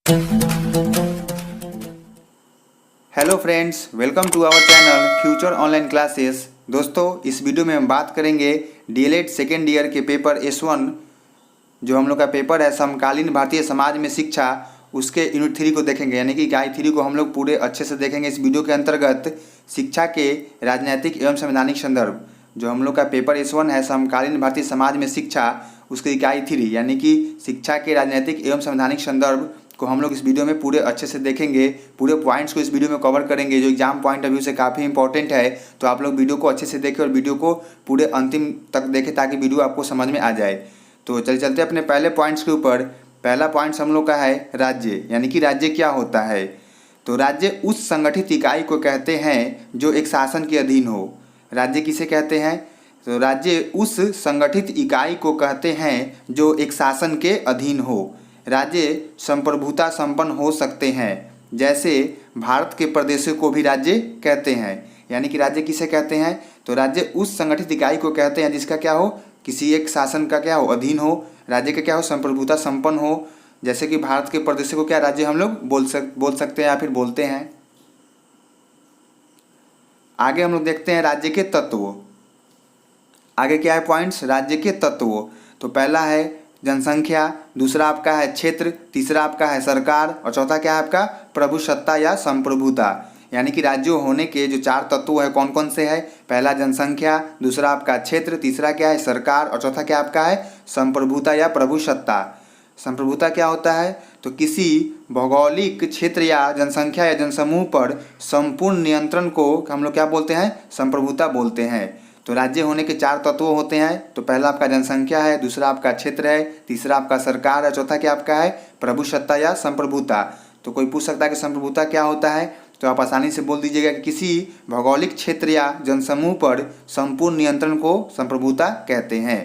Hello friends, welcome to our channel future online classes. दोस्तों, इस video में हम बात करेंगे डीएलएड सेकेंड ईयर के पेपर S1 जो हम लोग का पेपर है समकालीन भारतीय समाज में शिक्षा, उसके यूनिट 3 को देखेंगे। यानी कि गाइड 3 को हम लोग पूरे अच्छे से देखेंगे। इस वीडियो के अंतर्गत शिक्षा के राजनीतिक एवं संवैधानिक संदर्भ, जो हम लोग का पेपर S1 है समकालीन भारतीय समाज में शिक्षा, उसकी इकाई 3 यानी कि शिक्षा के राजनीतिक एवं संवैधानिक संदर्भ को हम लोग इस वीडियो में पूरे अच्छे से देखेंगे। पूरे पॉइंट्स को इस वीडियो में कवर करेंगे जो एग्जाम पॉइंट ऑफ व्यू से काफ़ी इंपॉर्टेंट है। तो आप लोग वीडियो को अच्छे से देखें और वीडियो को पूरे अंतिम तक देखें ताकि वीडियो आपको समझ में आ जाए। तो चलते अपने पहले पॉइंट्स के ऊपर। पहला पॉइंट्स हम लोग का है राज्य, यानी कि राज्य क्या होता है। तो राज्य उस संगठित इकाई को कहते हैं जो एक शासन के अधीन हो। राज्य किसे कहते हैं? तो राज्य उस संगठित इकाई को कहते हैं जो एक शासन के अधीन हो। राज्य संप्रभुता संपन्न हो सकते हैं, जैसे भारत के प्रदेशों को भी राज्य कहते हैं। यानी कि राज्य किसे कहते हैं? तो राज्य उस संगठित इकाई को कहते हैं जिसका क्या हो, किसी एक शासन का क्या हो, अधीन हो। राज्य का क्या हो, संप्रभुता संपन्न हो। जैसे कि भारत के प्रदेशों को क्या राज्य हम लोग बोल सकते हैं या फिर बोलते हैं। आगे हम लोग देखते हैं राज्य के तत्व। आगे क्या है पॉइंट्स? राज्य के तत्व। तो पहला है जनसंख्या, दूसरा आपका है क्षेत्र, तीसरा आपका है सरकार और चौथा क्या है आपका प्रभुसत्ता या संप्रभुता। यानी कि राज्यों होने के जो 4 तत्व है कौन कौन से है? पहला जनसंख्या, दूसरा आपका क्षेत्र, तीसरा क्या है सरकार और चौथा क्या आपका है संप्रभुता या प्रभुसत्ता। संप्रभुता क्या होता है? तो किसी भौगोलिक क्षेत्र या जनसंख्या या जनसमूह पर संपूर्ण नियंत्रण को हम लोग क्या बोलते हैं? संप्रभुता बोलते हैं। तो राज्य होने के 4 तत्व होते हैं। तो पहला आपका जनसंख्या है, दूसरा आपका क्षेत्र है, तीसरा आपका सरकार है, चौथा क्या आपका है प्रभुसत्ता या संप्रभुता। तो कोई पूछ सकता है कि संप्रभुता क्या होता है, तो आप आसानी से बोल दीजिएगा कि किसी भौगोलिक क्षेत्र या जनसमूह पर संपूर्ण नियंत्रण को संप्रभुता कहते हैं।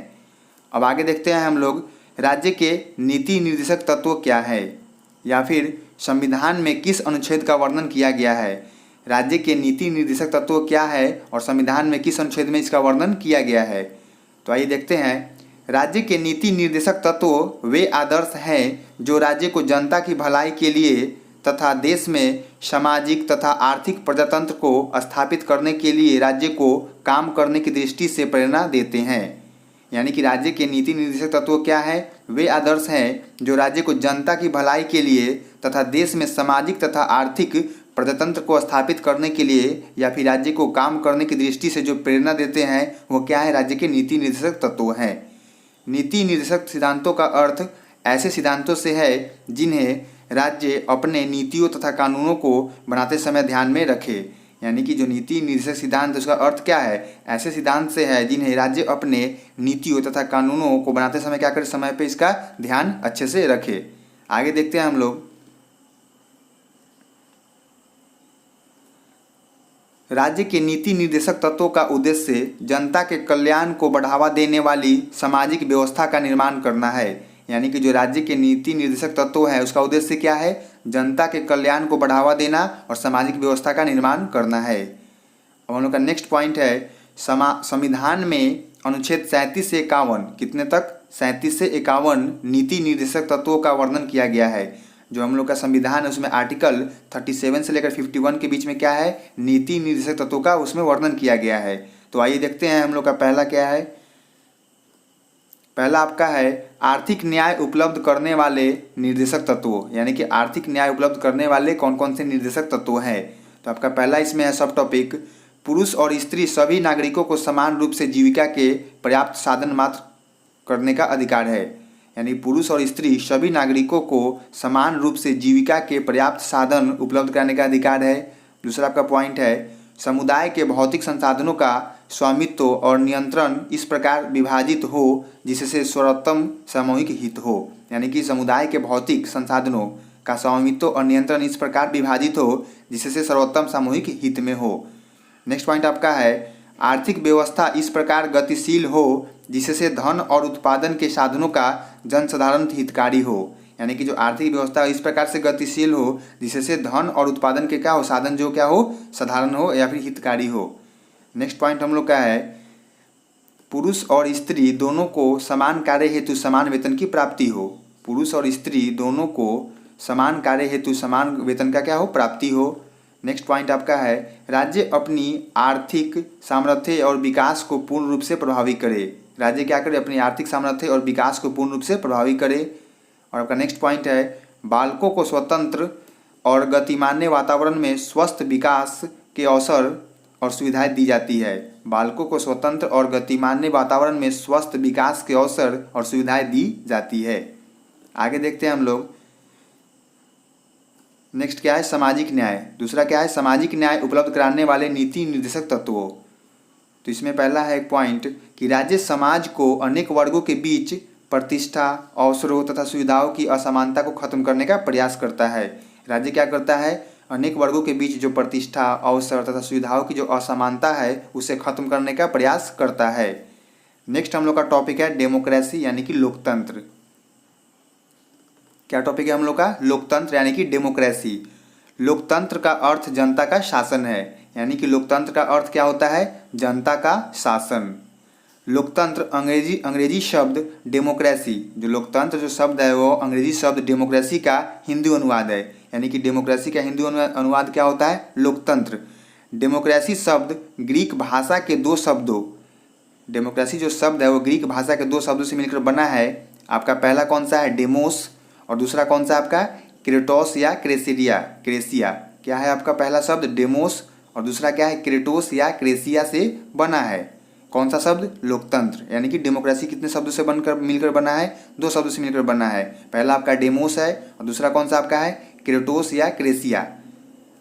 अब आगे देखते हैं हम लोग राज्य के नीति निर्देशक तत्व क्या है, या फिर संविधान में किस अनुच्छेद का वर्णन किया गया है। राज्य के नीति निर्देशक तत्व क्या है और संविधान में किस अनुच्छेद में इसका वर्णन किया गया है। तो आइए देखते हैं। राज्य के नीति निर्देशक तत्व वे आदर्श हैं जो राज्य को जनता की भलाई के लिए तथा देश में सामाजिक तथा आर्थिक प्रजातंत्र को स्थापित करने के लिए राज्य को काम करने की दृष्टि से प्रेरणा देते हैं। यानी कि राज्य के नीति निर्देशक तत्व क्या है? वे आदर्श हैं जो राज्य को जनता की भलाई के लिए तथा देश में सामाजिक तथा आर्थिक प्रजातंत्र को स्थापित करने के लिए या फिर राज्य को काम करने की दृष्टि से जो प्रेरणा देते हैं वो क्या है? राज्य के नीति निर्देशक तत्व हैं। नीति निर्देशक सिद्धांतों का अर्थ ऐसे सिद्धांतों से है जिन्हें राज्य अपने नीतियों तथा कानूनों को बनाते समय ध्यान में रखे। यानी कि जो नीति निर्देशक सिद्धांत, उसका अर्थ क्या है? ऐसे सिद्धांत से है जिन्हें राज्य अपने नीतियों तथा कानूनों को बनाते समय क्या करे? समय पे इसका ध्यान अच्छे से रखे। आगे देखते हैं हम लोग। राज्य के नीति निर्देशक तत्वों का उद्देश्य जनता के कल्याण को बढ़ावा देने वाली सामाजिक व्यवस्था का निर्माण करना है। यानी कि जो राज्य के नीति निर्देशक तत्व है उसका उद्देश्य क्या है? जनता के कल्याण को बढ़ावा देना और सामाजिक व्यवस्था का निर्माण करना है। अब हम लोग का नेक्स्ट पॉइंट है संविधान में अनुच्छेद 37 से 51 कितने तक? 37 से 51 नीति निर्देशक तत्वों का वर्णन किया गया है। जो हम लोग का संविधान है उसमें आर्टिकल 37 से लेकर 51 के बीच में क्या है? नीति निर्देशक तत्वों का उसमें वर्णन किया गया है। तो आइए देखते हैं हम लोग का पहला क्या है। पहला आपका है आर्थिक न्याय उपलब्ध करने वाले निर्देशक तत्व। यानी कि आर्थिक न्याय उपलब्ध करने वाले कौन कौन से निर्देशक तत्व हैं। तो आपका पहला इसमें है सब टॉपिक, पुरुष और स्त्री सभी नागरिकों को समान रूप से जीविका के पर्याप्त साधन मात्र करने का अधिकार है। यानी पुरुष और स्त्री सभी नागरिकों को समान रूप से जीविका के पर्याप्त साधन उपलब्ध कराने का अधिकार है। दूसरा आपका पॉइंट है समुदाय के भौतिक संसाधनों का स्वामित्व और नियंत्रण इस प्रकार विभाजित हो जिससे सर्वोत्तम सामूहिक हित हो। यानी कि समुदाय के भौतिक संसाधनों का स्वामित्व और नियंत्रण इस प्रकार विभाजित हो जिससे सर्वोत्तम सामूहिक हित में हो। नेक्स्ट पॉइंट आपका है आर्थिक व्यवस्था इस प्रकार गतिशील हो जिससे धन और उत्पादन के साधनों का जनसाधारण हितकारी हो। यानी कि जो आर्थिक व्यवस्था इस प्रकार से गतिशील हो जिससे धन और उत्पादन के क्या हो? साधन जो क्या हो? साधारण हो या फिर हितकारी हो। नेक्स्ट पॉइंट हम लोग का है पुरुष और स्त्री दोनों को समान कार्य हेतु समान वेतन की प्राप्ति हो। पुरुष और स्त्री दोनों को समान कार्य हेतु समान वेतन का क्या हो, प्राप्ति हो। नेक्स्ट पॉइंट आपका है राज्य अपनी आर्थिक सामर्थ्य और विकास को पूर्ण रूप से प्रभावी करे। राज्य क्या करे, अपनी आर्थिक सामर्थ्य और विकास को पूर्ण रूप से प्रभावी करे। और आपका नेक्स्ट पॉइंट है बालकों को स्वतंत्र और गतिमान्य वातावरण में स्वस्थ विकास के अवसर और सुविधाएं दी जाती है। बालकों को स्वतंत्र और गतिमान्य वातावरण में स्वस्थ विकास के अवसर और सुविधाएं दी जाती है। आगे देखते हैं हम लोग। नेक्स्ट क्या है, सामाजिक न्याय। दूसरा क्या है, सामाजिक न्याय उपलब्ध कराने वाले नीति निर्देशक तत्वों। तो इसमें पहला है एक पॉइंट कि राज्य समाज को अनेक वर्गों के बीच प्रतिष्ठा, अवसरों तथा सुविधाओं की असमानता को खत्म करने का प्रयास करता है। राज्य क्या करता है, अनेक वर्गों के बीच जो प्रतिष्ठा, अवसर तथा सुविधाओं की जो असमानता है उसे खत्म करने का प्रयास करता है। नेक्स्ट हम लोग का टॉपिक है डेमोक्रेसी यानी कि लोकतंत्र। क्या टॉपिक है हम लोग का, लोकतंत्र यानी कि डेमोक्रेसी। लोकतंत्र का अर्थ जनता का शासन है, यानी कि लोकतंत्र का अर्थ क्या होता है, जनता का शासन। लोकतंत्र अंग्रेजी शब्द डेमोक्रेसी, जो लोकतंत्र जो शब्द है वो अंग्रेजी शब्द डेमोक्रेसी का हिंदी अनुवाद है, यानी कि डेमोक्रेसी का हिंदी अनुवाद क्या होता है, लोकतंत्र। डेमोक्रेसी शब्द ग्रीक भाषा के दो शब्दों, डेमोक्रेसी जो शब्द है वो ग्रीक भाषा के दो शब्दों से मिलकर बना है। आपका पहला कौन सा है, डेमोस, और दूसरा कौन सा आपका क्रेटोस या क्रेसिया। क्या है आपका पहला शब्द डेमोस और दूसरा क्या है, क्रेटोस या क्रेसिया से बना है। कौन सा शब्द, लोकतंत्र। यानी कि डेमोक्रेसी कितने शब्दों से बनकर मिलकर बना है, दो शब्दों से मिलकर बना है। पहला आपका डेमोस है और दूसरा कौन सा आपका है, क्रेटोस या क्रेसिया।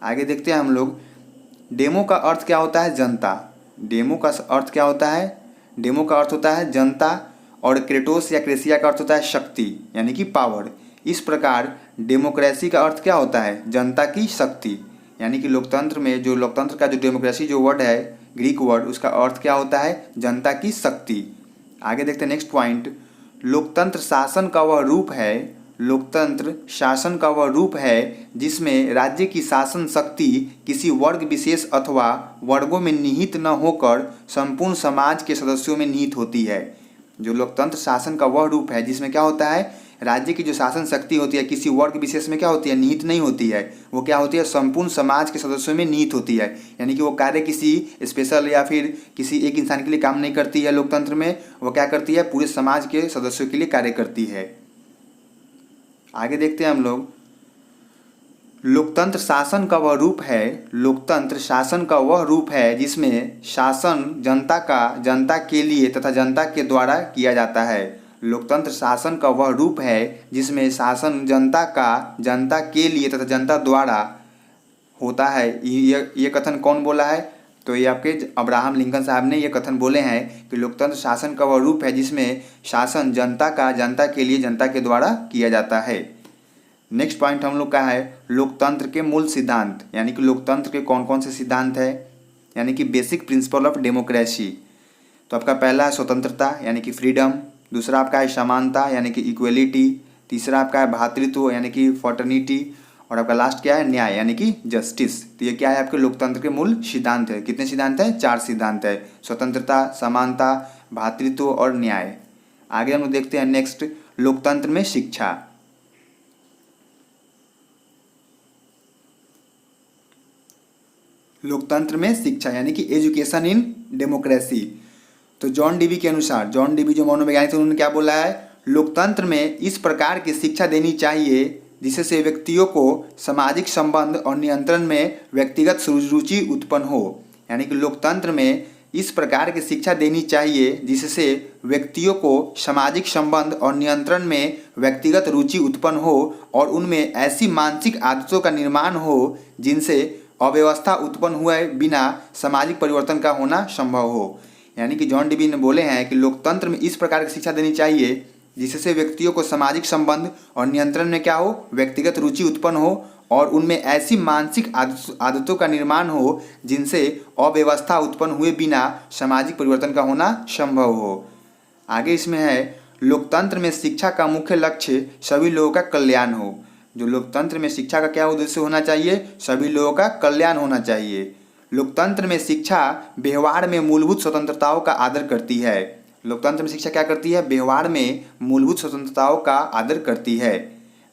आगे देखते हैं हम लोग। डेमो का अर्थ क्या होता है, जनता। डेमो का अर्थ क्या होता है, डेमो का अर्थ होता है जनता, और क्रेटोस या क्रेसिया का अर्थ होता है शक्ति यानी कि पावर। इस प्रकार डेमोक्रेसी का अर्थ क्या होता है, जनता की शक्ति। यानी कि लोकतंत्र में जो लोकतंत्र का जो डेमोक्रेसी जो वर्ड है ग्रीक वर्ड, उसका अर्थ क्या होता है, जनता की शक्ति। आगे देखते हैं नेक्स्ट पॉइंट। लोकतंत्र शासन का वह रूप है, लोकतंत्र शासन का वह रूप है जिसमें राज्य की शासन शक्ति किसी वर्ग विशेष अथवा वर्गों में निहित न होकर संपूर्ण समाज के सदस्यों में निहित होती है। जो लोकतंत्र शासन का वह रूप है जिसमें क्या होता है, राज्य की जो शासन शक्ति होती है किसी वर्ग विशेष में क्या होती है, निहित नहीं होती है। वो क्या होती है, संपूर्ण समाज के सदस्यों में निहित होती है। यानी कि वो कार्य किसी स्पेशल या फिर किसी एक इंसान के लिए काम नहीं करती है। लोकतंत्र में वो क्या करती है, पूरे समाज के सदस्यों के लिए कार्य करती है। आगे देखते हैं हम लोग। लोकतंत्र शासन का वह रूप है, लोकतंत्र शासन का वह रूप है जिसमें शासन जनता के लिए तथा जनता के द्वारा किया जाता है। लोकतंत्र शासन का वह रूप है जिसमें शासन जनता के लिए तथा जनता द्वारा होता है। ये कथन कौन बोला है, तो ये आपके अब्राहम लिंकन साहब ने ये कथन बोले हैं कि लोकतंत्र शासन का वह रूप है जिसमें शासन जनता के लिए जनता के द्वारा किया जाता है। नेक्स्ट पॉइंट हम लोग का है लोकतंत्र के मूल सिद्धांत, यानी कि लोकतंत्र के कौन कौन से सिद्धांत है, यानी कि बेसिक प्रिंसिपल ऑफ डेमोक्रेसी। तो आपका पहला है स्वतंत्रता यानी कि फ्रीडम, दूसरा आपका है समानता यानी कि इक्वलिटी, तीसरा आपका है भ्रातृत्व यानी कि फ्रेटर्निटी, और आपका लास्ट क्या है, न्याय यानी कि जस्टिस। तो ये क्या है, आपके लोकतंत्र के मूल सिद्धांत है। कितने सिद्धांत है, 4 सिद्धांत है, स्वतंत्रता, समानता, भ्रातृत्व और न्याय। आगे हम लोग देखते हैं नेक्स्ट, लोकतंत्र में शिक्षा। लोकतंत्र में शिक्षा यानी कि एजुकेशन इन डेमोक्रेसी। तो जॉन डीवी के अनुसार, जॉन डीवी जो मनोवैज्ञानिक थे उन्होंने क्या बोला है, लोकतंत्र में इस प्रकार की शिक्षा देनी चाहिए जिससे व्यक्तियों को सामाजिक संबंध और नियंत्रण में व्यक्तिगत रुचि उत्पन्न हो। यानी कि लोकतंत्र में इस प्रकार की शिक्षा देनी चाहिए जिससे व्यक्तियों को सामाजिक संबंध और नियंत्रण में व्यक्तिगत रुचि उत्पन्न हो और उनमें ऐसी मानसिक आदतों का निर्माण हो जिनसे अव्यवस्था उत्पन्न हुए बिना सामाजिक परिवर्तन का होना संभव हो। यानी कि जॉन डीवी ने बोले हैं कि लोकतंत्र में इस प्रकार की शिक्षा देनी चाहिए जिससे व्यक्तियों को सामाजिक संबंध और नियंत्रण में क्या हो, व्यक्तिगत रुचि उत्पन्न हो और उनमें ऐसी मानसिक आदतों का निर्माण हो जिनसे अव्यवस्था उत्पन्न हुए बिना सामाजिक परिवर्तन का होना संभव हो। आगे इसमें है लोकतंत्र में शिक्षा का मुख्य लक्ष्य सभी लोगों का कल्याण हो। जो लोकतंत्र में शिक्षा का क्या उद्देश्य होना चाहिए, सभी लोगों का कल्याण होना चाहिए। लोकतंत्र में शिक्षा व्यवहार में मूलभूत स्वतंत्रताओं का आदर करती है। लोकतंत्र में शिक्षा क्या करती है, व्यवहार में मूलभूत स्वतंत्रताओं का आदर करती है।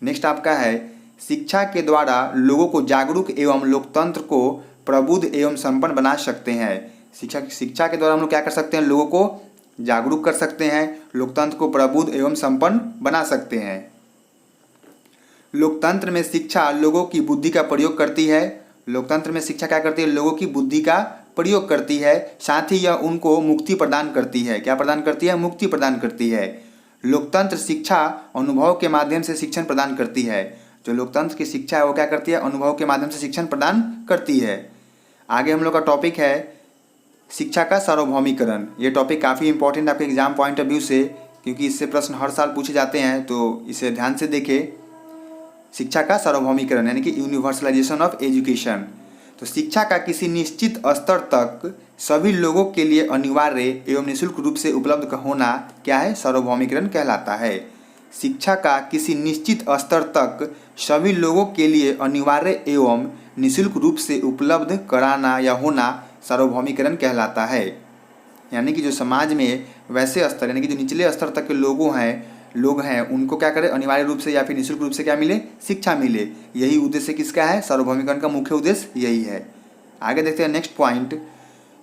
नेक्स्ट आपका है शिक्षा के द्वारा लोगों को जागरूक एवं लोकतंत्र को प्रबुद्ध एवं संपन्न बना सकते हैं। शिक्षा के द्वारा हम लोग क्या कर सकते हैं, लोगों को जागरूक कर सकते हैं, लोकतंत्र को प्रबुद्ध एवं संपन्न बना सकते हैं। लोकतंत्र में शिक्षा लोगों की बुद्धि का प्रयोग करती है। लोकतंत्र में शिक्षा क्या करती है, लोगों की बुद्धि का प्रयोग करती है, साथ ही यह उनको मुक्ति प्रदान करती है। क्या प्रदान करती है, मुक्ति प्रदान करती है। लोकतंत्र शिक्षा अनुभव के माध्यम से शिक्षण प्रदान करती है। जो लोकतंत्र की शिक्षा है वो क्या करती है, अनुभव के माध्यम से शिक्षण प्रदान करती है। आगे हम लोग का टॉपिक है शिक्षा का सार्वभौमिकरण। ये टॉपिक काफ़ी इंपॉर्टेंट आपके एग्जाम पॉइंट ऑफ व्यू से, क्योंकि इससे प्रश्न हर साल पूछे जाते हैं, तो इसे ध्यान से देखें। शिक्षा का सार्वभौमिकरण यानी कि यूनिवर्सलाइजेशन ऑफ एजुकेशन। तो शिक्षा का किसी निश्चित स्तर तक सभी लोगों के लिए अनिवार्य एवं निःशुल्क रूप से उपलब्ध होना क्या है, सार्वभौमिकरण कहलाता है। शिक्षा का किसी निश्चित स्तर तक सभी लोगों के लिए अनिवार्य एवं निःशुल्क रूप से उपलब्ध कराना या होना सार्वभौमिकरण कहलाता है। यानी कि जो समाज में वैसे स्तर यानी कि जो निचले स्तर तक के लोग हैं उनको क्या करें, अनिवार्य रूप से या फिर निःशुल्क रूप से क्या मिले, शिक्षा मिले। यही उद्देश्य किसका है, सार्वभौमिकरण का मुख्य उद्देश्य यही है। आगे देखते हैं नेक्स्ट पॉइंट।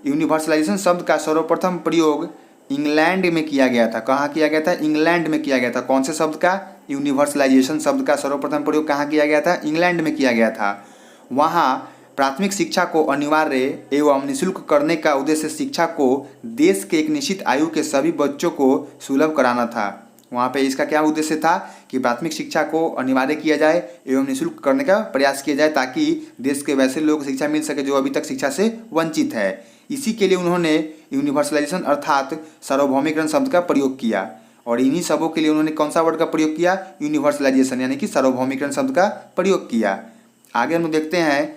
यूनिवर्सलाइजेशन शब्द का सर्वप्रथम प्रयोग इंग्लैंड में किया गया था। कहाँ किया गया था, इंग्लैंड में किया गया था। कौन से शब्द का, यूनिवर्सलाइजेशन शब्द का सर्वप्रथम प्रयोग कहाँ किया गया था, इंग्लैंड में किया गया था। वहाँ प्राथमिक शिक्षा को अनिवार्य एवं निःशुल्क करने का उद्देश्य शिक्षा को देश के एक निश्चित आयु के सभी बच्चों को सुलभ कराना था। वहाँ पे इसका क्या उद्देश्य था कि प्राथमिक शिक्षा को अनिवार्य किया जाए एवं निःशुल्क करने का प्रयास किया जाए, ताकि देश के वैसे लोग शिक्षा मिल सके जो अभी तक शिक्षा से वंचित है। इसी के लिए उन्होंने यूनिवर्सलाइजेशन अर्थात सार्वभौमिकरण शब्द का प्रयोग किया। और इन्हीं सबों के लिए उन्होंने कौन सा वर्ड का प्रयोग किया, यूनिवर्सलाइजेशन यानी कि सार्वभौमिकरण शब्द का प्रयोग किया। आगे हम देखते हैं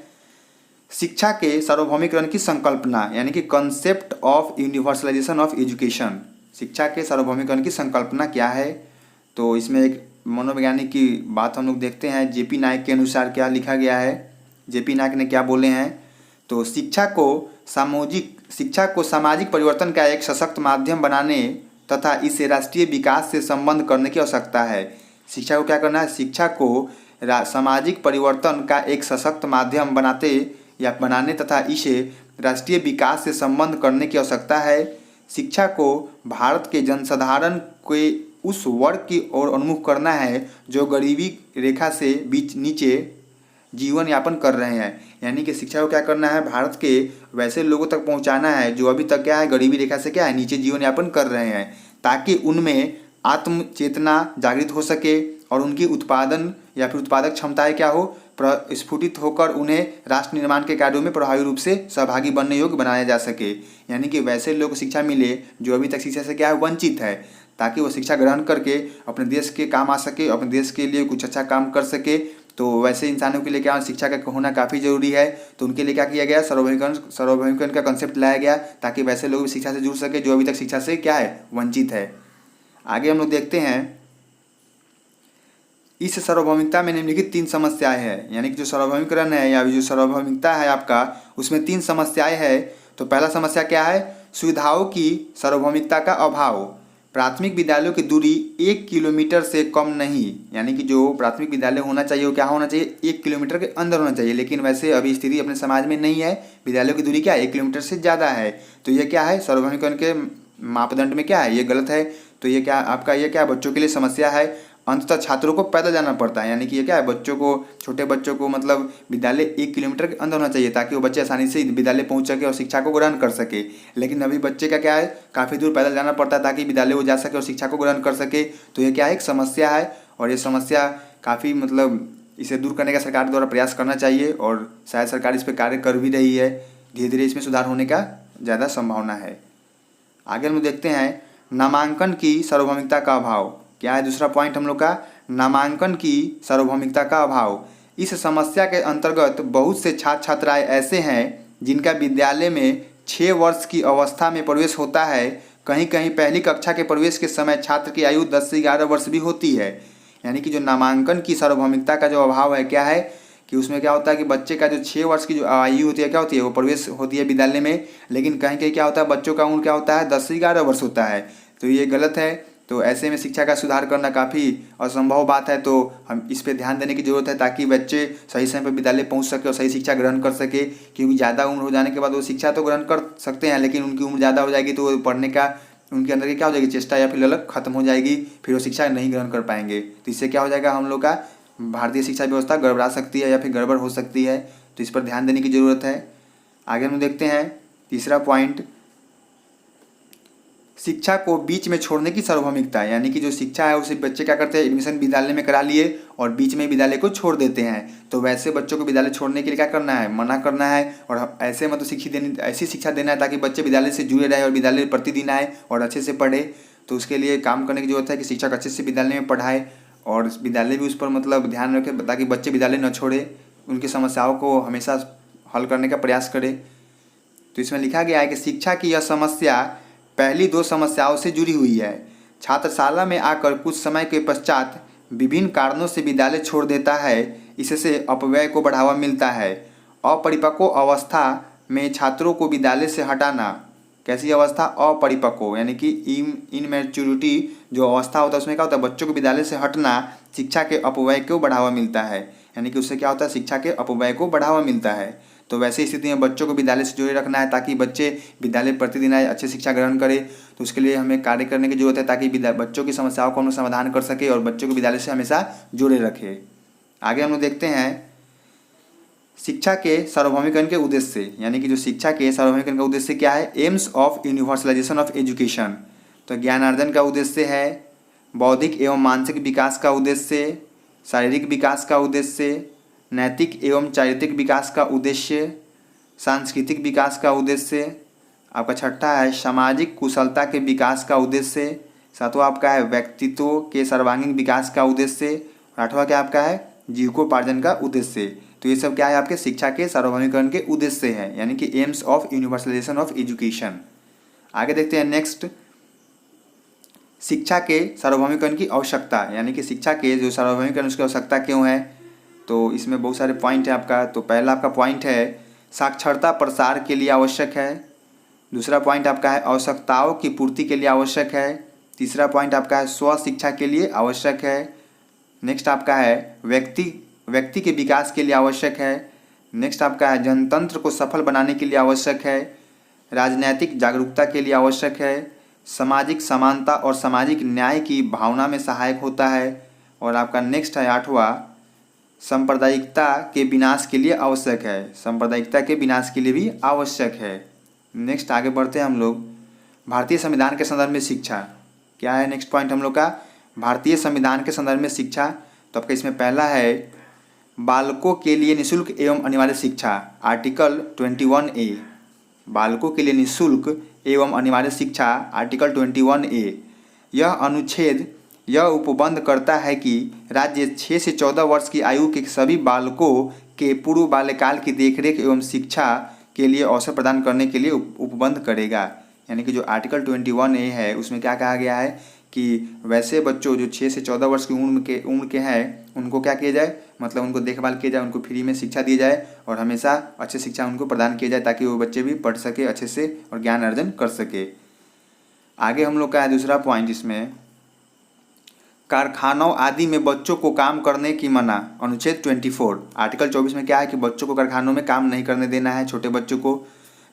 शिक्षा के सार्वभौमिकरण की संकल्पना यानी कि concept of universalization of education. शिक्षा के सार्वभौमिकरण की संकल्पना क्या है, तो इसमें एक मनोवैज्ञानिक की बात हम लोग देखते हैं। जेपी नायक के अनुसार क्या लिखा गया है, जेपी नायक ने क्या बोले हैं, तो शिक्षा को सामाजिक परिवर्तन का एक सशक्त माध्यम बनाने तथा इसे राष्ट्रीय विकास से संबंध करने की आवश्यकता है। शिक्षा को क्या करना है, शिक्षा को सामाजिक परिवर्तन का एक सशक्त माध्यम बनाने तथा इसे राष्ट्रीय विकास से संबंध करने की आवश्यकता है। शिक्षा को भारत के जनसाधारण के उस वर्ग की ओर उन्मुख करना है जो गरीबी रेखा से नीचे जीवन यापन कर रहे हैं। यानी कि शिक्षा को क्या करना है, भारत के वैसे लोगों तक पहुंचाना है जो अभी तक क्या है, गरीबी रेखा से क्या है, नीचे जीवन यापन कर रहे हैं, ताकि उनमें आत्म चेतना जागृत हो सके और उनकी उत्पादन या फिर उत्पादक क्षमताएं क्या हो, स्फुटित होकर उन्हें राष्ट्र निर्माण के कार्यों में प्रभावी रूप से सहभागी बनने योग्य बनाया जा सके। यानी कि वैसे लोग को शिक्षा मिले जो अभी तक शिक्षा से क्या है, वंचित है, ताकि वो शिक्षा ग्रहण करके अपने देश के काम आ सके, अपने देश के लिए कुछ अच्छा काम कर सके। तो वैसे इंसानों के लिए क्या शिक्षा का होना काफ़ी ज़रूरी है। तो उनके लिए क्या किया गया, सार्वभौमिकरण का कंसेप्ट लाया गया, ताकि वैसे लोग शिक्षा से जुड़ सके जो अभी तक शिक्षा से क्या है, वंचित है। आगे हम लोग देखते हैं इस सार्वभौमिकता में निम्नलिखित 3 समस्याएं हैं। यानी कि जो सार्वभौमिकरण है या जो सार्वभौमिकता है आपका, उसमें 3 समस्याएं हैं। तो पहला समस्या क्या है, सुविधाओं की सार्वभौमिकता का अभाव। प्राथमिक विद्यालयों की दूरी 1 किलोमीटर से कम नहीं, यानी कि जो प्राथमिक विद्यालय होना चाहिए वो क्या होना चाहिए, 1 किलोमीटर के अंदर होना चाहिए। लेकिन वैसे अभी स्थिति अपने समाज में नहीं है, विद्यालयों की दूरी क्या है, 1 किलोमीटर से ज़्यादा है। तो ये क्या है, सार्वभौमिकरण के मापदंड में क्या है, ये गलत है। तो ये क्या आपका, ये क्या बच्चों के लिए समस्या है। अंततः छात्रों को पैदल जाना पड़ता है। यानी कि ये क्या है, छोटे बच्चों को मतलब विद्यालय 1 किलोमीटर के अंदर होना चाहिए, ताकि वो बच्चे आसानी से विद्यालय पहुंच सके और शिक्षा को ग्रहण कर सके। लेकिन अभी बच्चे का क्या है, काफ़ी दूर पैदल जाना पड़ता है ताकि विद्यालय वो जा सके और शिक्षा को ग्रहण कर सके। तो ये क्या है, एक समस्या है। और ये समस्या काफ़ी मतलब इसे दूर करने का सरकार द्वारा प्रयास करना चाहिए, और शायद सरकार इस पर कार्य कर भी रही है। धीरे धीरे इसमें सुधार होने का ज़्यादा संभावना है। आगे हम देखते हैं नामांकन की सार्वभौमिकता का अभाव। क्या है दूसरा पॉइंट हम लोग का, नामांकन की सार्वभौमिकता का अभाव। इस समस्या के अंतर्गत बहुत से छात्र छात्राएं ऐसे हैं जिनका विद्यालय में 6 वर्ष की अवस्था में प्रवेश होता है। कहीं कहीं पहली कक्षा के प्रवेश के समय छात्र की आयु 10 से 11 वर्ष भी होती है। यानी कि जो नामांकन की सार्वभौमिकता का जो अभाव है, क्या है कि उसमें क्या होता है कि बच्चे का जो 6 वर्ष की जो आयु होती है, क्या होती है, वो प्रवेश होती है विद्यालय में। लेकिन कहीं कहीं क्या होता है, बच्चों का उम्र क्या होता है, 10 से 11 वर्ष होता है। तो ये गलत है। तो ऐसे में शिक्षा का सुधार करना काफ़ी असंभव बात है। तो हम इस पे ध्यान देने की ज़रूरत है ताकि बच्चे सही समय पर विद्यालय पहुंच सके और सही शिक्षा ग्रहण कर सके। क्योंकि ज़्यादा उम्र हो जाने के बाद वो शिक्षा तो ग्रहण कर सकते हैं, लेकिन उनकी उम्र ज़्यादा हो जाएगी तो वो पढ़ने का उनके अंदर की क्या हो जाएगी, चेष्टा या फिर ललक खत्म हो जाएगी, फिर वो शिक्षा नहीं ग्रहण कर पाएंगे। तो इससे क्या हो जाएगा, हम लोग का भारतीय शिक्षा व्यवस्था गड़बड़ा सकती है या फिर गड़बड़ हो सकती है। तो इस पर ध्यान देने की ज़रूरत है। आगे हम देखते हैं तीसरा पॉइंट, शिक्षा को बीच में छोड़ने की सार्वभौमिकता। यानी कि जो शिक्षा है उसे बच्चे क्या करते हैं, एडमिशन विद्यालय में करा लिए और बीच में विद्यालय को छोड़ देते हैं। तो वैसे बच्चों को विद्यालय छोड़ने के लिए क्या करना है, मना करना है। और ऐसे मतलब ऐसी शिक्षा देना है ताकि बच्चे विद्यालय से जुड़े रहे और विद्यालय प्रतिदिन आए और अच्छे से पढ़े। तो उसके लिए काम करने की जरूरत है कि शिक्षक अच्छे से विद्यालय में पढ़ाए और विद्यालय भी उस पर मतलब ध्यान रखे ताकि बच्चे विद्यालय न छोड़े, उनकी समस्याओं को हमेशा हल करने का प्रयास करें। तो इसमें लिखा गया है कि शिक्षा की यह समस्या पहली दो समस्याओं से जुड़ी हुई है। छात्रशाला में आकर कुछ समय के पश्चात विभिन्न कारणों से विद्यालय छोड़ देता है, इससे अपव्यय को बढ़ावा मिलता है। अपरिपक्व अवस्था में छात्रों को विद्यालय से हटाना। कैसी अवस्था, अपरिपक्व यानी कि इनमेच्योरिटी जो अवस्था होता है उसमें क्या होता है, बच्चों को विद्यालय से हटना शिक्षा के अपव्यय को बढ़ावा मिलता है। यानी कि उससे क्या होता है, शिक्षा के अपव्यय को बढ़ावा मिलता है। तो वैसी स्थिति में बच्चों को विद्यालय से जुड़े रखना है ताकि बच्चे विद्यालय प्रतिदिन आए, अच्छी शिक्षा ग्रहण करें। तो उसके लिए हमें कार्य करने की जरूरत है ताकि बच्चों की समस्याओं को हम समाधान कर सके और बच्चों को विद्यालय से हमेशा जुड़े रखें। आगे हम लोग देखते हैं शिक्षा के सार्वभौमिकरण के उद्देश्य। यानी कि जो शिक्षा के सार्वभौमिकरण का उद्देश्य क्या है, AIIMS of universalization of education. तो ज्ञानार्जन का उद्देश्य है, बौद्धिक एवं मानसिक विकास का उद्देश्य, शारीरिक विकास का उद्देश्य, नैतिक एवं चारित्रिक विकास का उद्देश्य, सांस्कृतिक विकास का उद्देश्य। आपका छठा है सामाजिक कुशलता के विकास का उद्देश्य। सातवां आपका है व्यक्तित्व के सर्वांगीण विकास का उद्देश्य। आठवां क्या आपका है जीविकोपार्जन का उद्देश्य। तो ये सब क्या है, आपके शिक्षा के सार्वभौमिकरण के उद्देश्य है, यानी कि AIIMS of universalization of education. आगे देखते हैं नेक्स्ट, शिक्षा के सार्वभौमिकरण की आवश्यकता। यानी कि शिक्षा के जो सार्वभौमिकरण उसकी आवश्यकता क्यों है। तो इसमें बहुत सारे पॉइंट है आपका। तो पहला आपका पॉइंट है साक्षरता प्रसार के लिए आवश्यक है। दूसरा पॉइंट आपका है आवश्यकताओं की पूर्ति के लिए आवश्यक है। तीसरा पॉइंट आपका है स्व शिक्षा के लिए आवश्यक है। नेक्स्ट आपका है व्यक्ति के विकास के लिए आवश्यक है। नेक्स्ट आपका है जनतंत्र को सफल बनाने के लिए आवश्यक है। राजनैतिक जागरूकता के लिए आवश्यक है। सामाजिक समानता और सामाजिक न्याय की भावना में सहायक होता है। और आपका नेक्स्ट है आठवां, सांप्रदायिकता के विनाश के लिए आवश्यक है। सांप्रदायिकता के विनाश के लिए भी आवश्यक है। नेक्स्ट आगे बढ़ते हैं हम लोग, भारतीय संविधान के संदर्भ में शिक्षा क्या है। नेक्स्ट पॉइंट हम लोग का भारतीय संविधान के संदर्भ में शिक्षा। तो आपका इसमें पहला है बालकों के लिए निःशुल्क एवं अनिवार्य शिक्षा, आर्टिकल 21A। बालकों के लिए निःशुल्क एवं अनिवार्य शिक्षा, आर्टिकल 21A। यह अनुच्छेद यह उपबंध करता है कि राज्य 6 से 14 वर्ष की आयु के सभी बालकों के पूर्व बाल्यकाल की देखरेख एवं शिक्षा के लिए अवसर प्रदान करने के लिए उपबंध करेगा। यानी कि जो आर्टिकल 21A है उसमें क्या कहा गया है कि वैसे बच्चों जो 6 से 14 वर्ष की उम्र के हैं उनको क्या किया जाए, मतलब उनको देखभाल किया जाए, उनको फ्री में शिक्षा दी जाए और हमेशा अच्छी शिक्षा उनको प्रदान किया जाए ताकि वो बच्चे भी पढ़ सके अच्छे से और ज्ञान अर्जन कर सके। आगे हम लोग का है दूसरा पॉइंट, इसमें कारखानों आदि में बच्चों को काम करने की मना, अनुच्छेद 24। आर्टिकल 24 में क्या है कि बच्चों को कारखानों में काम नहीं करने देना है, छोटे बच्चों को।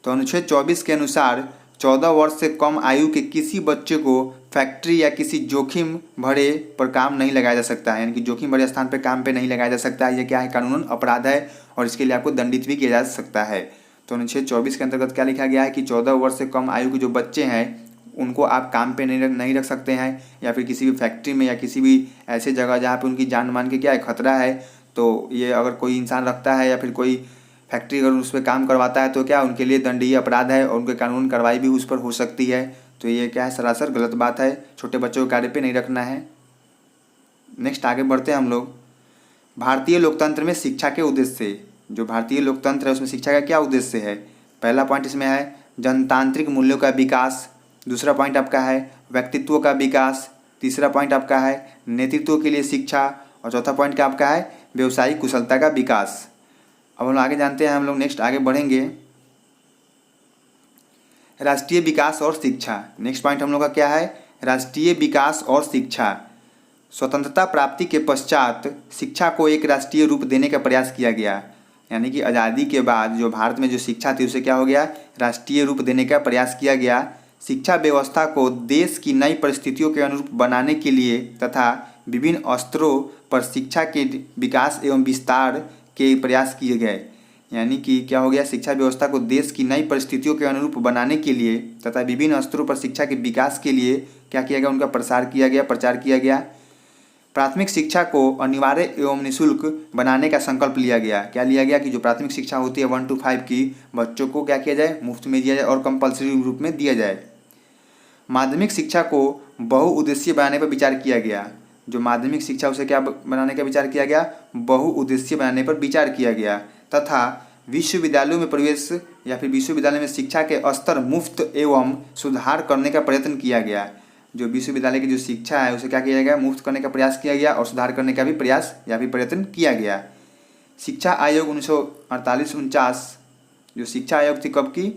तो अनुच्छेद 24 के अनुसार 14 वर्ष से कम आयु के किसी बच्चे को फैक्ट्री या किसी जोखिम भरे पर काम नहीं लगाया जा सकता है। यानी कि जोखिम भरे स्थान पर काम पे नहीं लगाया जा सकता है। ये क्या है, कानूनन अपराध है और इसके लिए आपको दंडित भी किया जा सकता है। तो अनुच्छेद 24 के अंतर्गत क्या लिखा गया है कि 14 वर्ष से कम आयु के जो बच्चे हैं उनको आप काम पे नहीं रख सकते हैं या फिर किसी भी फैक्ट्री में या किसी भी ऐसे जगह जहाँ पे उनकी जान मान के क्या है खतरा है। तो ये अगर कोई इंसान रखता है या फिर कोई फैक्ट्री अगर उस पर काम करवाता है तो क्या उनके लिए दंडनीय अपराध है और उनके कानून कार्रवाई भी उस पर हो सकती है। तो ये क्या है, सरासर गलत बात है, छोटे बच्चों को कार्य पे नहीं रखना है। नेक्स्ट आगे बढ़ते हैं हम लोग, भारतीय लोकतंत्र में शिक्षा के उद्देश्य। जो भारतीय लोकतंत्र है उसमें शिक्षा का क्या उद्देश्य है। पहला पॉइंट इसमें है जनतांत्रिक मूल्यों का विकास। दूसरा पॉइंट आपका है व्यक्तित्व का विकास। तीसरा पॉइंट आपका है नेतृत्व के लिए शिक्षा और चौथा पॉइंट क्या आपका है व्यवसायिक कुशलता का विकास। अब हम लोग आगे जानते हैं, हम लोग नेक्स्ट आगे बढ़ेंगे, राष्ट्रीय विकास और शिक्षा। नेक्स्ट पॉइंट हम लोग का क्या है, राष्ट्रीय विकास और शिक्षा। स्वतंत्रता प्राप्ति के पश्चात शिक्षा को एक राष्ट्रीय रूप देने का प्रयास किया गया, यानी कि आज़ादी के बाद जो भारत में जो शिक्षा थी उसे क्या हो गया, राष्ट्रीय रूप देने का प्रयास किया गया। शिक्षा व्यवस्था को देश की नई परिस्थितियों के अनुरूप बनाने के लिए तथा विभिन्न स्तरों पर शिक्षा के विकास एवं विस्तार के प्रयास किए गए। यानी कि क्या हो गया, शिक्षा व्यवस्था को देश की नई परिस्थितियों के अनुरूप बनाने के लिए तथा विभिन्न स्तरों पर शिक्षा के विकास के लिए क्या किया गया, उनका प्रचार किया गया। प्राथमिक शिक्षा को अनिवार्य एवं निःशुल्क बनाने का संकल्प लिया गया। क्या लिया गया कि जो प्राथमिक शिक्षा होती है 1 to 5 की, बच्चों को क्या किया जाए, मुफ्त में दिया जाए और कंपलसरी रूप में दिया जाए। माध्यमिक शिक्षा को बहुउद्देशीय बनाने पर विचार किया गया। जो माध्यमिक शिक्षा उसे क्या बनाने का विचार किया गया, बहुउद्देशीय बनाने पर विचार किया गया। तथा विश्वविद्यालयों में प्रवेश या फिर विश्वविद्यालय में शिक्षा के स्तर मुफ्त एवं सुधार करने का प्रयत्न किया गया। जो विश्वविद्यालय की जो शिक्षा है उसे क्या किया गया, मुफ्त करने का प्रयास किया गया और सुधार करने का भी प्रयास या फिर प्रयत्न किया गया। शिक्षा आयोग 1948-49, जो शिक्षा आयोग थी कब की,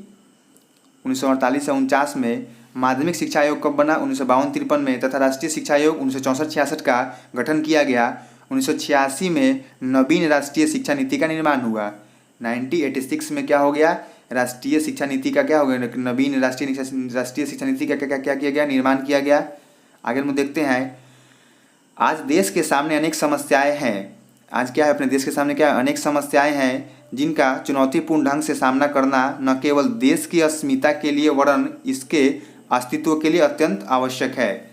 1948 से 49 में। माध्यमिक शिक्षा आयोग कब बना, 1952-53 में। तथा राष्ट्रीय शिक्षा आयोग 1964-66 का गठन किया गया। 1986 में नवीन राष्ट्रीय शिक्षा नीति का निर्माण हुआ। 1986 में क्या हो गया, राष्ट्रीय शिक्षा नीति का क्या हो गया, नवीन राष्ट्रीय शिक्षा नीति का क्या किया गया, निर्माण किया गया। आगे हम देखते हैं, आज देश के सामने अनेक समस्याएं हैं। आज क्या है, अपने देश के सामने क्या अनेक समस्याएं हैं जिनका चुनौतीपूर्ण ढंग से सामना करना न केवल देश की अस्मिता के लिए वरन इसके अस्तित्व के लिए अत्यंत आवश्यक है।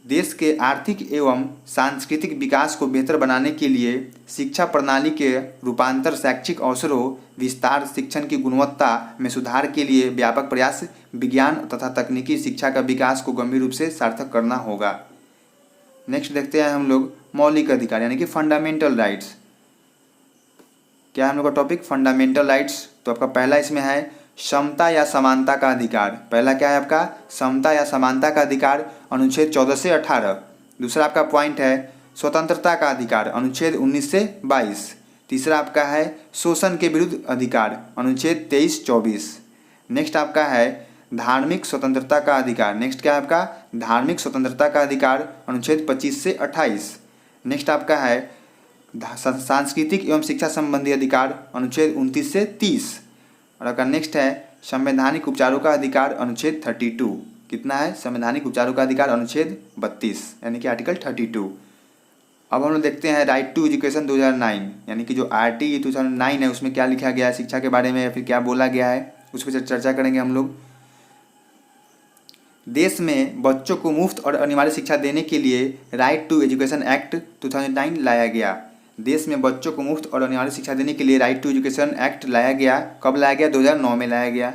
देश के आर्थिक एवं सांस्कृतिक विकास को बेहतर बनाने के लिए शिक्षा प्रणाली के रूपांतर, शैक्षिक अवसरों विस्तार, शिक्षण की गुणवत्ता में सुधार के लिए व्यापक प्रयास, विज्ञान तथा तकनीकी शिक्षा का विकास को गंभीर रूप से सार्थक करना होगा। नेक्स्ट देखते हैं हम लोग मौलिक अधिकार यानी कि फंडामेंटल राइट्स। क्या है हम लोग का टॉपिक, फंडामेंटल राइट्स। तो आपका पहला इसमें है समता या समानता का अधिकार। पहला क्या है आपका, समता या समानता का अधिकार, अनुच्छेद 14 से 18। दूसरा आपका पॉइंट है स्वतंत्रता का अधिकार, अनुच्छेद 19 से 22। तीसरा आपका है शोषण के विरुद्ध अधिकार, अनुच्छेद 23-24। नेक्स्ट आपका है धार्मिक स्वतंत्रता का अधिकार। नेक्स्ट क्या है आपका, धार्मिक स्वतंत्रता का अधिकार, अनुच्छेद 25 से 28। नेक्स्ट आपका है सांस्कृतिक एवं शिक्षा संबंधी अधिकार, अनुच्छेद 29 से 30। और आपका नेक्स्ट है संवैधानिक उपचारों का अधिकार, अनुच्छेद 32। कितना है, संवैधानिक उपचारों का अधिकार, अनुच्छेद 32 यानी कि आर्टिकल 32। अब हम लोग देखते हैं राइट टू एजुकेशन 2009 यानी कि जो RT 2009 है उसमें क्या लिखा गया है शिक्षा के बारे में या फिर क्या बोला गया है, उस पर चर्चा करेंगे हम लोग। देश में बच्चों को मुफ्त और अनिवार्य शिक्षा देने के लिए राइट टू एजुकेशन एक्ट 2009 लाया गया। देश में बच्चों को मुफ्त और अनिवार्य शिक्षा देने के लिए राइट टू एजुकेशन एक्ट लाया गया। कब लाया गया, 2009 में लाया गया।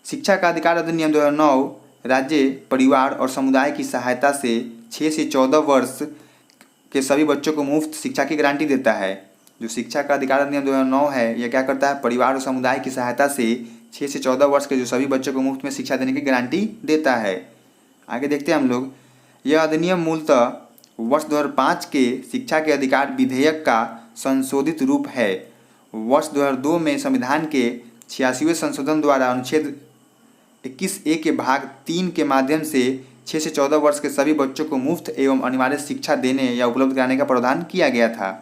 शिक्षा का अधिकार अधिनियम 2009 राज्य, परिवार और समुदाय की सहायता से 6 से 14 वर्ष के सभी बच्चों को मुफ्त शिक्षा की गारंटी देता है। जो शिक्षा का अधिकार अधिनियम 2009 है यह क्या करता है, परिवार और समुदाय की सहायता से 6 से 14 वर्ष के जो सभी बच्चों को मुफ्त में शिक्षा देने की गारंटी देता है। आगे देखते हैं हम लोग, यह अधिनियम मूलतः वर्ष 2005 के शिक्षा के अधिकार विधेयक का संशोधित रूप है। वर्ष 2002 में संविधान के 86वें संशोधन द्वारा अनुच्छेद 21A के भाग 3 के माध्यम से 6 से 14 वर्ष के सभी बच्चों को मुफ्त एवं अनिवार्य शिक्षा देने या उपलब्ध कराने का प्रावधान किया गया था।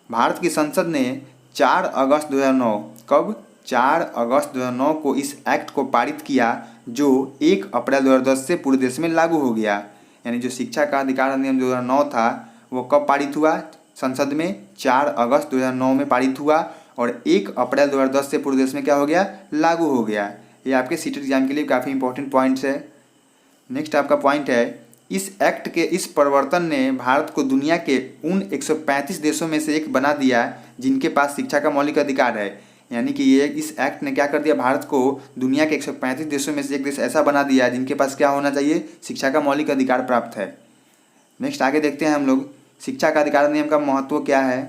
भारत की संसद ने 4 अगस्त 2009 कब 4 अगस्त 2009 को इस एक्ट को पारित किया जो 1 अप्रैल 2010 से पूरे देश में लागू हो गया। यानी जो शिक्षा का अधिकार अधिनियम 2009 था वो कब पारित हुआ, संसद में 4 अगस्त 2009 में पारित हुआ और 1 अप्रैल 2010 से पूरे देश में क्या हो गया, लागू हो गया। ये आपके सीट एग्जाम के लिए काफ़ी इंपॉर्टेंट पॉइंट्स है। नेक्स्ट आपका पॉइंट है, इस एक्ट के इस परिवर्तन ने भारत को दुनिया के उन 135 देशों में से एक बना दिया जिनके पास शिक्षा का मौलिक अधिकार है। यानी कि ये इस एक्ट ने क्या कर दिया, भारत को दुनिया के 135 देशों में से एक देश ऐसा बना दिया जिनके पास क्या होना चाहिए, शिक्षा का मौलिक अधिकार प्राप्त है। नेक्स्ट आगे देखते हैं हम लोग, शिक्षा का अधिकार नियम का महत्व क्या है।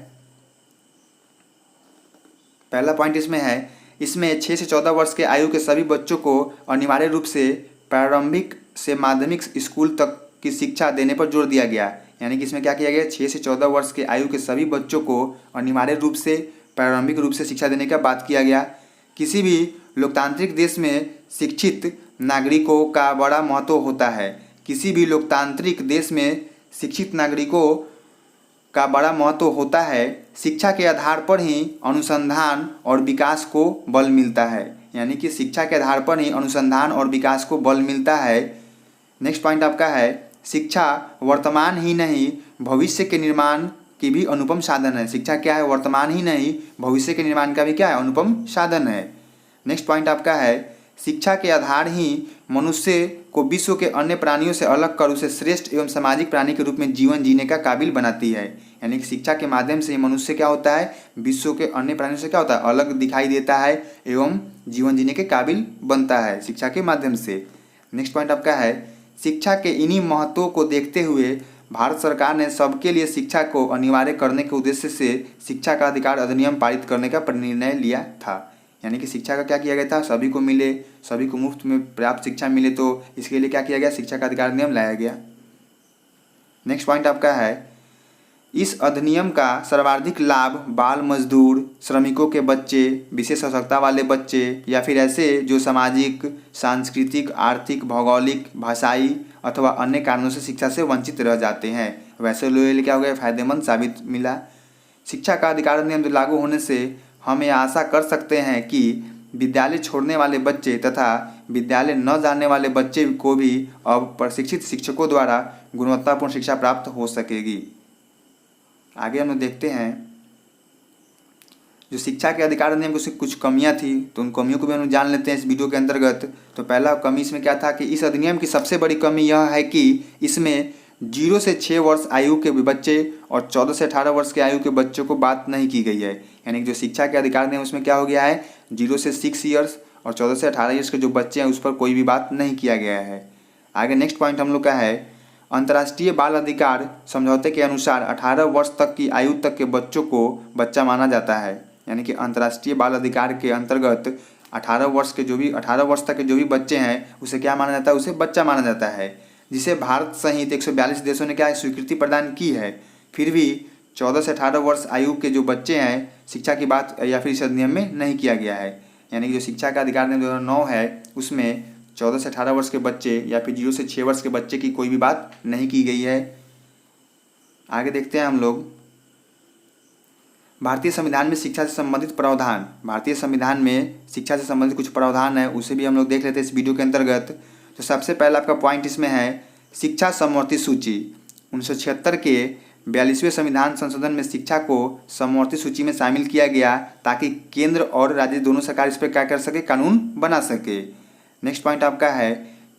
पहला पॉइंट इसमें है, इसमें 6 से 14 वर्ष के आयु के सभी बच्चों को अनिवार्य रूप से प्रारंभिक से माध्यमिक स्कूल तक की शिक्षा देने पर जोर दिया गया। यानी कि इसमें क्या किया गया, 6 से 14 वर्ष के आयु के सभी बच्चों को अनिवार्य रूप से प्रारंभिक रूप से शिक्षा देने का बात किया गया। किसी भी लोकतांत्रिक देश में शिक्षित नागरिकों का बड़ा महत्व होता है। किसी भी लोकतांत्रिक देश में शिक्षित नागरिकों का बड़ा महत्व होता है। शिक्षा के आधार पर ही अनुसंधान और विकास को बल मिलता है, यानी कि शिक्षा के आधार पर ही अनुसंधान और विकास को बल मिलता है। नेक्स्ट पॉइंट आपका है शिक्षा वर्तमान ही नहीं भविष्य के निर्माण की भी अनुपम साधन है। शिक्षा क्या है? वर्तमान ही नहीं भविष्य के निर्माण का भी क्या है? अनुपम साधन है। नेक्स्ट पॉइंट आपका है शिक्षा के आधार ही मनुष्य को विश्व के अन्य प्राणियों से अलग कर उसे श्रेष्ठ एवं सामाजिक प्राणी के रूप में जीवन जीने का काबिल बनाती है। यानी कि शिक्षा के माध्यम से मनुष्य क्या होता है? विश्व के अन्य प्राणियों से क्या होता है? अलग दिखाई देता है एवं जीवन जीने के काबिल बनता है शिक्षा के माध्यम से। नेक्स्ट पॉइंट आपका है शिक्षा के इन्हीं महत्वों को देखते हुए भारत सरकार ने सबके लिए शिक्षा को अनिवार्य करने के उद्देश्य से शिक्षा का अधिकार अधिनियम पारित करने का निर्णय लिया था। यानी कि शिक्षा का क्या किया गया था? सभी को मिले, सभी को मुफ्त में पर्याप्त शिक्षा मिले, तो इसके लिए क्या किया गया? शिक्षा का अधिकार अधिनियम लाया गया। नेक्स्ट पॉइंट आपका है इस अधिनियम का सर्वाधिक लाभ बाल मजदूर, श्रमिकों के बच्चे, विशेष आवश्यकता वाले बच्चे या फिर ऐसे जो सामाजिक, सांस्कृतिक, आर्थिक, भौगोलिक, भाषाई अथवा अन्य कारणों से शिक्षा से वंचित रह जाते हैं, वैसे लोगों क्या हो गया? फायदेमंद साबित मिला। शिक्षा का अधिकार अधिनियम लागू होने से हम यह आशा कर सकते हैं कि विद्यालय छोड़ने वाले बच्चे तथा विद्यालय न जाने वाले बच्चे को भी अब प्रशिक्षित शिक्षकों द्वारा गुणवत्तापूर्ण शिक्षा प्राप्त हो सकेगी। आगे हम लोग देखते हैं जो शिक्षा के अधिकार अधिनियम में कुछ कमियां थी, तो उन कमियों को भी हम जान लेते हैं इस वीडियो के अंतर्गत। तो पहला कमी इसमें क्या था कि इस अधिनियम की सबसे बड़ी कमी यह है कि इसमें 0 से 6 वर्ष आयु के बच्चे और 14 से 18 वर्ष के आयु के बच्चों को बात नहीं की गई है। यानी कि जो शिक्षा के अधिकार अधिनियम उसमें क्या हो गया है? 0 से 6 ईयर्स और 14 से 18 ईयर्स के जो बच्चे हैं उस पर कोई भी बात नहीं किया गया है। आगे नेक्स्ट पॉइंट हम लोग का है अंतर्राष्ट्रीय बाल अधिकार समझौते के अनुसार 18 वर्ष तक की आयु तक के बच्चों को बच्चा माना जाता है। यानी कि अंतर्राष्ट्रीय बाल अधिकार के अंतर्गत 18 वर्ष तक के जो भी बच्चे हैं उसे क्या माना जाता है? उसे बच्चा माना जाता है, जिसे भारत सहित 142 देशों ने क्या है? स्वीकृति प्रदान की है। फिर भी 14 से 18 वर्ष आयु के जो बच्चे हैं शिक्षा की बात या फिर इस अधिनियम में नहीं किया गया है। यानी कि जो शिक्षा का अधिकार अधिनियम 2009 है उसमें 14 से 18 वर्ष के बच्चे या फिर 0 से 6 वर्ष के बच्चे की कोई भी बात नहीं की गई है। आगे देखते हैं हम लोग भारतीय संविधान में शिक्षा से संबंधित प्रावधान। भारतीय संविधान में शिक्षा से संबंधित कुछ प्रावधान है, उसे भी हम लोग देख लेते हैं इस वीडियो के अंतर्गत। तो सबसे पहला आपका पॉइंट इसमें है शिक्षा समवर्ती सूची। 1976 के 42वें संविधान संशोधन में शिक्षा को समवर्ती सूची में शामिल किया गया ताकि केंद्र और राज्य दोनों सरकार इस पर क्या कर सके? कानून बना सके। नेक्स्ट पॉइंट आपका है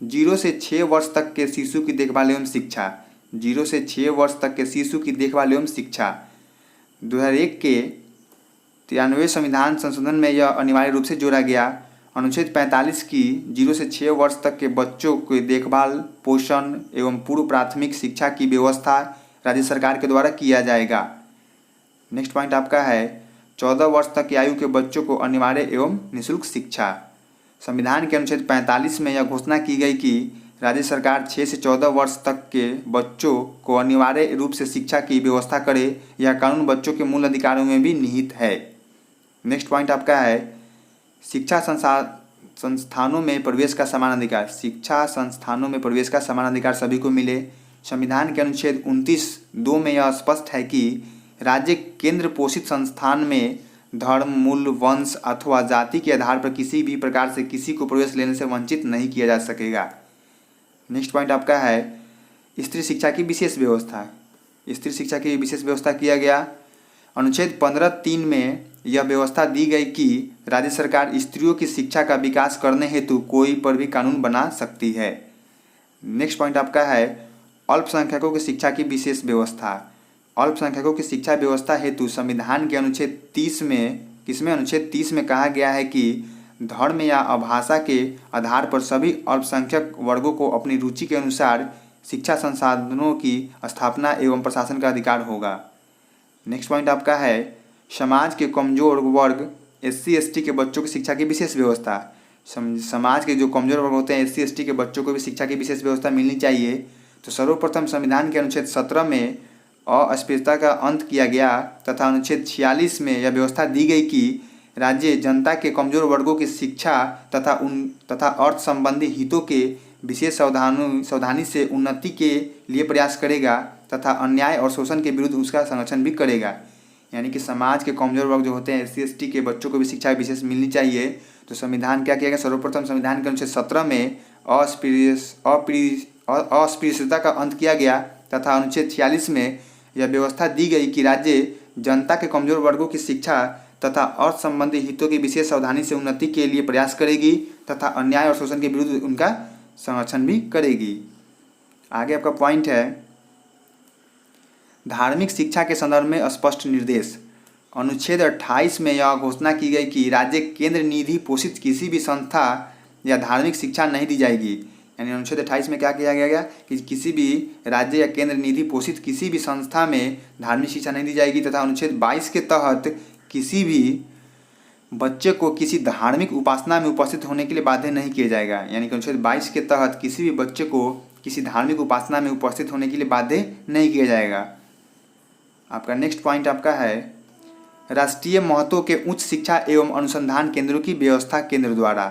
0 से 6 वर्ष तक के शिशु की देखभाल एवं शिक्षा। 0 से 6 वर्ष तक के शिशु की देखभाल एवं शिक्षा 2001 के 93वें संविधान संशोधन में यह अनिवार्य रूप से जोड़ा गया। अनुच्छेद 45 की 0 से 6 वर्ष तक के बच्चों की देखभाल, पोषण एवं पूर्व प्राथमिक शिक्षा की व्यवस्था राज्य सरकार के द्वारा किया जाएगा। नेक्स्ट पॉइंट आपका है 14 वर्ष तक की आयु के बच्चों को अनिवार्य एवं निःशुल्क शिक्षा। संविधान के अनुच्छेद 45 में यह घोषणा की गई कि राज्य सरकार 6 से 14 वर्ष तक के बच्चों को अनिवार्य रूप से शिक्षा की व्यवस्था करे। यह कानून बच्चों के मूल अधिकारों में भी निहित है। नेक्स्ट पॉइंट आपका है शिक्षा संस्थानों में प्रवेश का समान अधिकार। शिक्षा संस्थानों में प्रवेश का समान अधिकार सभी को मिले। संविधान के अनुच्छेद 29(2) में यह स्पष्ट है कि राज्य केंद्र पोषित संस्थान में धर्म, मूल, वंश अथवा जाति के आधार पर किसी भी प्रकार से किसी को प्रवेश लेने से वंचित नहीं किया जा सकेगा। नेक्स्ट पॉइंट आपका है स्त्री शिक्षा की विशेष व्यवस्था। स्त्री शिक्षा की विशेष व्यवस्था किया गया। अनुच्छेद 15(3) में यह व्यवस्था दी गई कि राज्य सरकार स्त्रियों की शिक्षा का विकास करने हेतु कोई पर भी कानून बना सकती है। नेक्स्ट पॉइंट आपका है अल्पसंख्यकों की शिक्षा की विशेष व्यवस्था। अल्पसंख्यकों की शिक्षा व्यवस्था हेतु संविधान के अनुच्छेद 30 में अनुच्छेद 30 में कहा गया है कि धर्म या भाषा के आधार पर सभी अल्पसंख्यक वर्गों को अपनी रुचि के अनुसार शिक्षा संसाधनों की स्थापना एवं प्रशासन का अधिकार होगा। नेक्स्ट पॉइंट आपका है समाज के कमजोर वर्ग SC ST के बच्चों की शिक्षा की विशेष व्यवस्था। समाज के जो कमजोर वर्ग होते हैं SC ST के बच्चों को भी शिक्षा की विशेष व्यवस्था मिलनी चाहिए। तो सर्वप्रथम संविधान के अनुच्छेद 17 में अस्पृश्यता का अंत किया गया तथा अनुच्छेद 46 में यह व्यवस्था दी गई कि राज्य जनता के कमजोर वर्गों की शिक्षा तथा अर्थ संबंधी हितों के विशेष सावधानी से उन्नति के लिए प्रयास करेगा तथा अन्याय और शोषण के विरुद्ध उसका संरक्षण भी करेगा। यानी कि समाज के कमजोर वर्ग जो होते हैं SC/ST के बच्चों को भी शिक्षा विशेष मिलनी चाहिए। तो संविधान क्या किया गया, सर्वप्रथम संविधान के अनुच्छेद 17 में अस्पृश्यता का अंत किया गया तथा अनुच्छेद 46 में यह व्यवस्था दी गई कि राज्य जनता के कमजोर वर्गों की शिक्षा तथा अर्थ संबंधी हितों की विशेष सावधानी से उन्नति के लिए प्रयास करेगी तथा अन्याय और शोषण के विरुद्ध उनका संरक्षण भी करेगी। आगे आपका पॉइंट है धार्मिक शिक्षा के संदर्भ में स्पष्ट निर्देश। अनुच्छेद 28 में यह घोषणा की गई कि राज्य केंद्र निधि पोषित किसी भी संस्था या धार्मिक शिक्षा नहीं दी जाएगी। यानी अनुच्छेद 28 में क्या किया गया कि किसी भी राज्य या केंद्र निधि पोषित किसी भी संस्था में धार्मिक शिक्षा नहीं दी जाएगी तथा अनुच्छेद 22 के तहत किसी भी बच्चे को किसी धार्मिक उपासना में उपस्थित होने के लिए बाध्य नहीं किया जाएगा। यानी कि अनुच्छेद 22 के तहत किसी भी बच्चे को किसी धार्मिक उपासना में उपस्थित होने के लिए बाध्य नहीं किया जाएगा। आपका नेक्स्ट पॉइंट आपका है राष्ट्रीय महत्व के उच्च शिक्षा एवं अनुसंधान केंद्रों की व्यवस्था केंद्र द्वारा।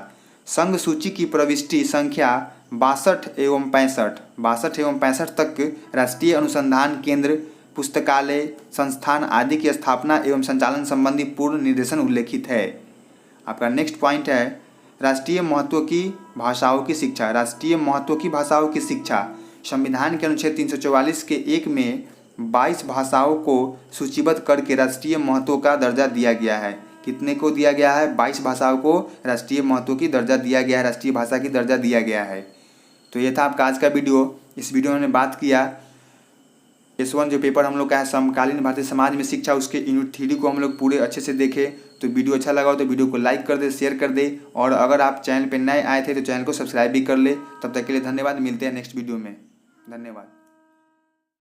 संघ सूची की प्रविष्टि संख्या 62 एवं 65 तक राष्ट्रीय अनुसंधान केंद्र, पुस्तकालय, संस्थान आदि की स्थापना एवं संचालन संबंधी पूर्ण निर्देशन उल्लेखित है। आपका नेक्स्ट पॉइंट है राष्ट्रीय महत्व की भाषाओं की शिक्षा। राष्ट्रीय महत्व की भाषाओं की शिक्षा संविधान के अनुच्छेद 344 के 1 में 22 भाषाओं को सूचीबद्ध करके राष्ट्रीय महत्व का दर्जा दिया गया है। कितने को दिया गया है? 22 भाषाओं को राष्ट्रीय महत्व की दर्जा दिया गया है, राष्ट्रीय भाषा की दर्जा दिया गया है। तो ये था आपका आज का वीडियो। इस वीडियो में हमने बात किया S1 जो पेपर हम लोग का है समकालीन भारतीय समाज में शिक्षा, उसके यूनिट 3 को हम लोग पूरे अच्छे से देखे। तो वीडियो अच्छा लगा हो तो वीडियो को लाइक कर दे, शेयर कर दे, और अगर आप चैनल पर नए आए थे तो चैनल को सब्सक्राइब भी कर ले। तब तक के लिए धन्यवाद। मिलते हैं नेक्स्ट वीडियो में। धन्यवाद।